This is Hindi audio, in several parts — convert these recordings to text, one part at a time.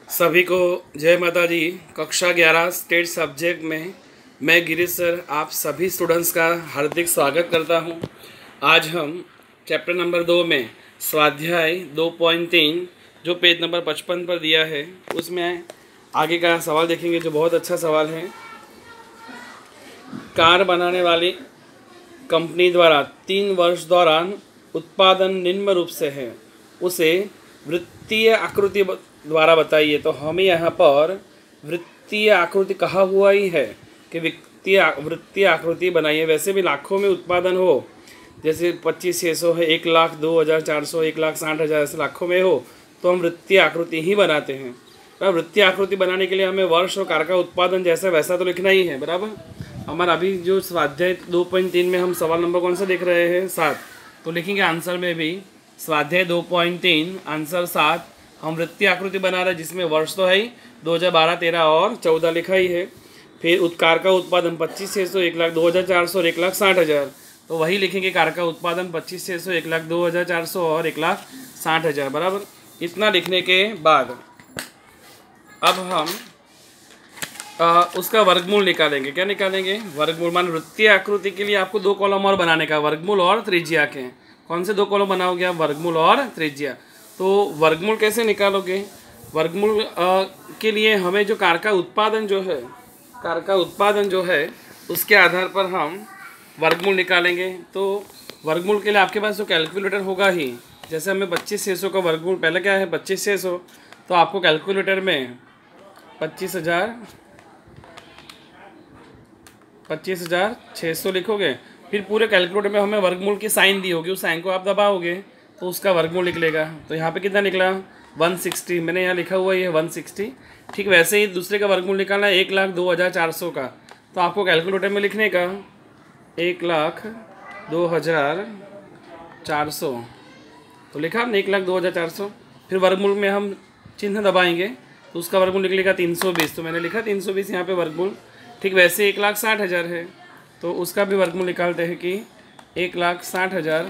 सभी को जय माता दी। कक्षा 11 स्टेट सब्जेक्ट में मैं गिरीश सर आप सभी स्टूडेंट्स का हार्दिक स्वागत करता हूं। आज हम चैप्टर नंबर 2 में स्वाध्याय 2.3 जो पेज नंबर 55 पर दिया है उसमें आगे का सवाल देखेंगे जो बहुत अच्छा सवाल है। कार बनाने वाली कंपनी द्वारा 3 वर्ष दौरान उत्पादन निम्न रूप से है, उसे वृत्तीय आकृति द्वारा बताइए। तो हमें यहाँ पर वृत्तीय आकृति कहा हुआ ही है कि वृत्तीय आकृति बनाइए। वैसे भी लाखों में उत्पादन हो, जैसे 25,600 है, 1,02,400, 1,60,000 ऐसे लाखों में हो तो हम वृत्तीय आकृति ही बनाते हैं। वृत्तीय आकृति बनाने के लिए हमें वर्ष और कार का उत्पादन जैसा वैसा तो लिखना ही है। बराबर। हमारा अभी जो स्वाध्याय 2.3 में हम सवाल नंबर कौन सा देख रहे हैं? 7। तो लिखेंगे आंसर में भी स्वाध्याय 2.3 आंसर 7 हम वृत्तीय आकृति बना रहे हैं, जिसमें वर्ष तो है ही 2012, 13 और 14 लिखा ही है। फिर कार का उत्पादन 25,600, 1,02,400 और 1,60,000। तो वही लिखेंगे कार का उत्पादन 25,600, 1,02,400 और 1,60,000। बराबर। इतना लिखने के बाद अब हम उसका वर्गमूल निकालेंगे। क्या निकालेंगे? वर्गमूल। मान वृत्तीय आकृति के लिए आपको 2 कॉलम और बनाने का, वर्गमूल और त्रिज्या के। कौन से 2 कॉलम बनाओगे आप? वर्गमूल और त्रिज्या। तो वर्गमूल कैसे निकालोगे? वर्गमूल के लिए हमें जो कार का उत्पादन जो है उसके आधार पर हम वर्गमूल निकालेंगे। तो वर्गमूल के लिए आपके पास जो कैलकुलेटर होगा ही, जैसे हमें 25,600 का वर्गमूल पहले क्या है 25,600, तो आपको कैलकुलेटर में 25,600 लिखोगे। फिर पूरे कैलकुलेटर में हमें वर्गमूल की साइन दी होगी, उस साइन को आप दबाओगे तो उसका वर्गमूल निकलेगा। तो यहाँ पे कितना निकला? 160। मैंने यहाँ लिखा हुआ है 160। ठीक वैसे ही दूसरे का वर्गमूल निकालना है 1,02,400 का। तो आपको कैलकुलेटर में लिखने का 1,02,400। तो लिखा हमने 1,02,400। फिर वर्गमूल में हम चिन्ह दबाएंगे तो उसका वर्गमूल निकलेगा 320। तो मैंने लिखा 320 यहाँ पे वर्गमूल। ठीक वैसे 1,60,000 है तो उसका भी वर्गमूल निकालते हैं कि 1,60,000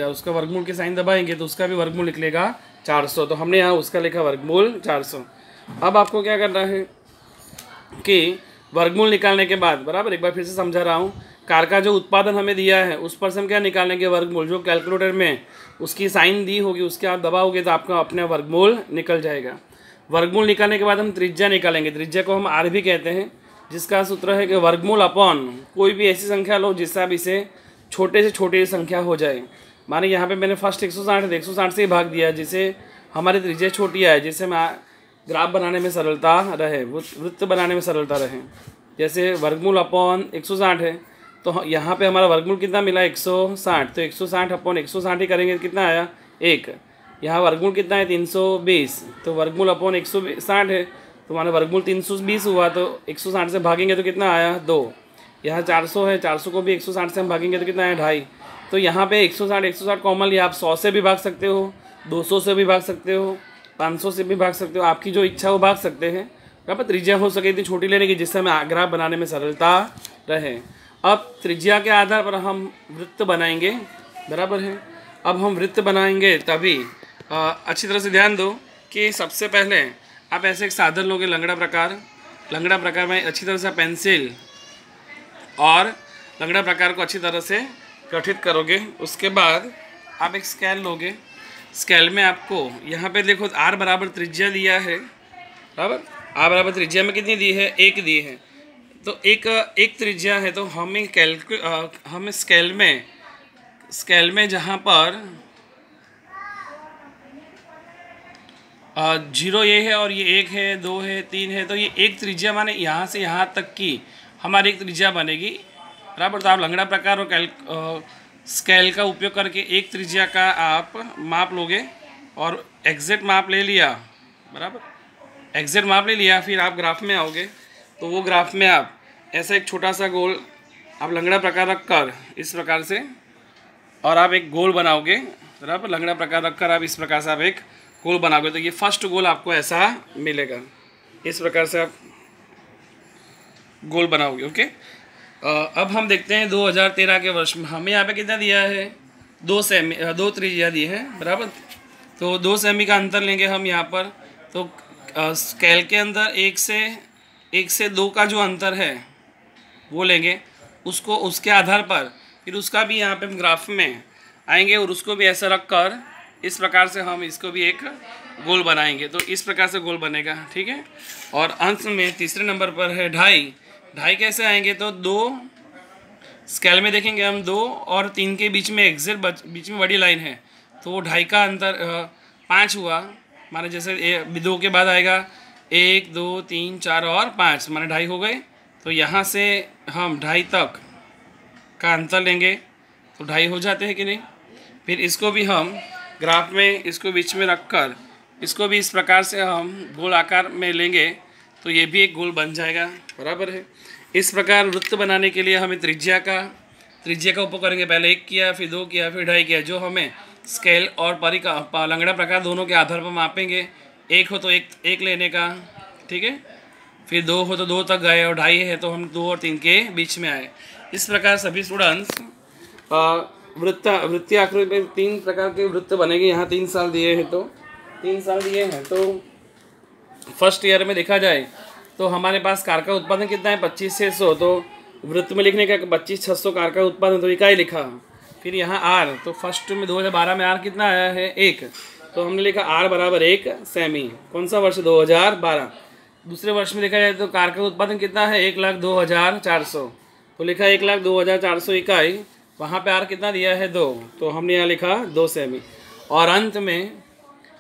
उसका वर्गमूल के साइन दबाएंगे तो उसका भी वर्गमूल निकलेगा 400। तो हमने यहाँ उसका लिखा वर्गमूल 400। अब आपको क्या करना है कि वर्गमूल निकालने के बाद, बराबर एक बार फिर से समझा रहा हूँ, कार का जो उत्पादन हमें दिया है उस पर से हम क्या निकालेंगे? वर्गमूल। जो कैलकुलेटर में उसकी साइन दी होगी उसके आप दबाओगे तो आपका अपना वर्गमूल निकल जाएगा। वर्गमूल निकालने के बाद हम त्रिज्या निकालेंगे। त्रिज्या को हम आर भी कहते हैं, जिसका सूत्र है कि वर्गमूल अपॉन कोई भी ऐसी संख्या लो जिससे आप इसे छोटे से छोटी संख्या हो जाए। माने यहाँ पे मैंने फर्स्ट 160 है, 160 से ही भाग दिया, जिसे हमारी त्रिज्या छोटी है, जिससे मैं ग्राफ बनाने में सरलता रहे, वृत्त बनाने में सरलता रहे। जैसे वर्गमूल अपॉन 160 है तो यहाँ पे हमारा वर्गमूल कितना मिला? 160। तो 160 अपॉन 160 ही करेंगे तो कितना आया? 1। यहाँ वर्गमूल कितना है? 320। तो वर्गमूल अपॉन 160 है तो हमारा वर्गमूल 320 हुआ। तो 160 से भागेंगे तो कितना आया? 2। यहाँ 400 है, 400 को भी 160 से हम भागेंगे तो कितना आया? 2.5। तो यहाँ पे 160 कॉमन लिया। आप 100 से भी भाग सकते हो, 200 से भी भाग सकते हो, 500 से भी भाग सकते हो, आपकी जो इच्छा हो भाग सकते हैं। यहाँ पर त्रिज्या हो सके इतनी छोटी लेने की जिससे हमें ग्राफ बनाने में सरलता रहे। अब त्रिज्या के आधार पर हम वृत्त बनाएंगे। बराबर है। अब हम वृत्त बनाएंगे तभी अच्छी तरह से ध्यान दो कि सबसे पहले आप ऐसे एक साधन लोगे लंगड़ा प्रकार में अच्छी तरह से पेंसिल और लंगड़ा प्रकार को अच्छी तरह से गठित करोगे। उसके बाद आप एक स्केल लोगे। स्केल में आपको यहाँ पे देखो आर बराबर त्रिज्या दिया है। बराबर। आर बराबर त्रिज्या में कितनी दी है? 1 दी है। तो एक त्रिज्या है तो हमें स्केल में जहाँ पर 0 ये है और ये 1 है, 2 है, 3 है, तो ये एक त्रिज्या माने यहाँ से यहाँ तक की हमारी एक त्रिज्या बनेगी। बराबर। तो आप लंगड़ा प्रकार और स्केल का उपयोग करके एक त्रिज्या का आप माप लोगे और एग्जैक्ट माप ले लिया। बराबर। एग्जैक्ट माप ले लिया फिर आप ग्राफ में आओगे तो वो ग्राफ में आप ऐसा एक छोटा सा गोल आप लंगड़ा प्रकार रख कर इस प्रकार से और आप एक गोल बनाओगे। बराबर। लंगड़ा प्रकार रख कर आप इस प्रकार से आप एक गोल बनाओगे तो ये फर्स्ट गोल आपको ऐसा मिलेगा। इस प्रकार से आप गोल बनाओगे। ओके। अब हम देखते हैं 2013 के वर्ष में हमें यहाँ पे कितना दिया है? 2 त्रिज्या दी है बराबर। तो 2 सेमी का अंतर लेंगे हम यहाँ पर। तो स्केल के अंदर 1 से 2 का जो अंतर है वो लेंगे, उसको उसके आधार पर फिर उसका भी यहाँ पे हम ग्राफ में आएंगे और उसको भी ऐसा रख कर इस प्रकार से हम इसको भी एक गोल बनाएंगे। तो इस प्रकार से गोल बनेगा, ठीक है। और अंत में तीसरे नंबर पर है ढाई कैसे आएंगे? तो 2 स्केल में देखेंगे हम 2 और 3 के बीच में एग्जैक्ट बीच में बड़ी लाइन है, तो वो 2.5 का अंतर 5 हुआ। माने जैसे 2 के बाद आएगा 1 2 3 4 और 5, माने 2.5 हो गए। तो यहाँ से हम 2.5 तक का अंतर लेंगे तो 2.5 हो जाते हैं कि नहीं। फिर इसको भी हम ग्राफ में इसको बीच में रख कर इसको भी इस प्रकार से हम गोल आकार में लेंगे तो ये भी एक गोल बन जाएगा, बराबर है। इस प्रकार वृत्त बनाने के लिए हमें त्रिज्या का उपयोग करेंगे। पहले 1 किया, फिर 2 किया, फिर 2.5 किया, जो हमें स्केल और लंगड़ा प्रकार दोनों के आधार पर मापेंगे। 1 हो तो 1 लेने का, ठीक है। फिर 2 हो तो 2 तक गए और 2.5 है तो हम 2 और 3 के बीच में आए। इस प्रकार सभी स्टूडेंट्स वृत्तीय आकृति में 3 प्रकार के वृत्त बनेंगे। यहाँ 3 साल दिए हैं तो 3 साल दिए हैं तो फर्स्ट ईयर में देखा जाए तो हमारे पास कार का उत्पादन कितना है 25,600। तो वृत्त में लिखने का 25,600 कार का उत्पादन, तो इकाई लिखा। फिर यहाँ आर, तो फर्स्ट में 2012 में आर कितना आया है 1, तो हमने लिखा आर बराबर 1 सेमी। कौन सा वर्ष? 2012। दूसरे वर्ष में देखा जाए तो कार का उत्पादन कितना है 1,02,400, तो लिखा 1,02,400 इकाई। वहाँ पे आर कितना दिया है 2, तो हमने यहाँ लिखा 2 सेमी। और अंत में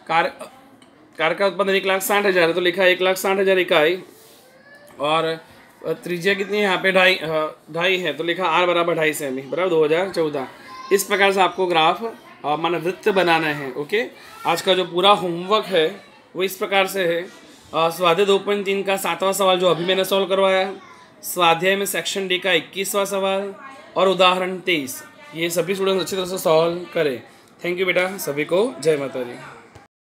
कार का उत्पादन 1,60,000 है तो लिखा 1,60,000 इकाई। और त्रिज्या कितनी है यहाँ पे 2.5 है तो लिखा आर बराबर 2.5 सेमी बराबर 2014। इस प्रकार से आपको ग्राफ माना वृत्त बनाना है। ओके, आज का जो पूरा होमवर्क है वो इस प्रकार से है। स्वाध्याय 2.3 का 7वां सवाल जो अभी मैंने सॉल्व करवाया, स्वाध्याय में सेक्शन डी का 21वां सवाल और उदाहरण 23, ये सभी स्टूडेंट्स अच्छी तरह से सॉल्व करें। थैंक यू बेटा, सभी को जय माता दी।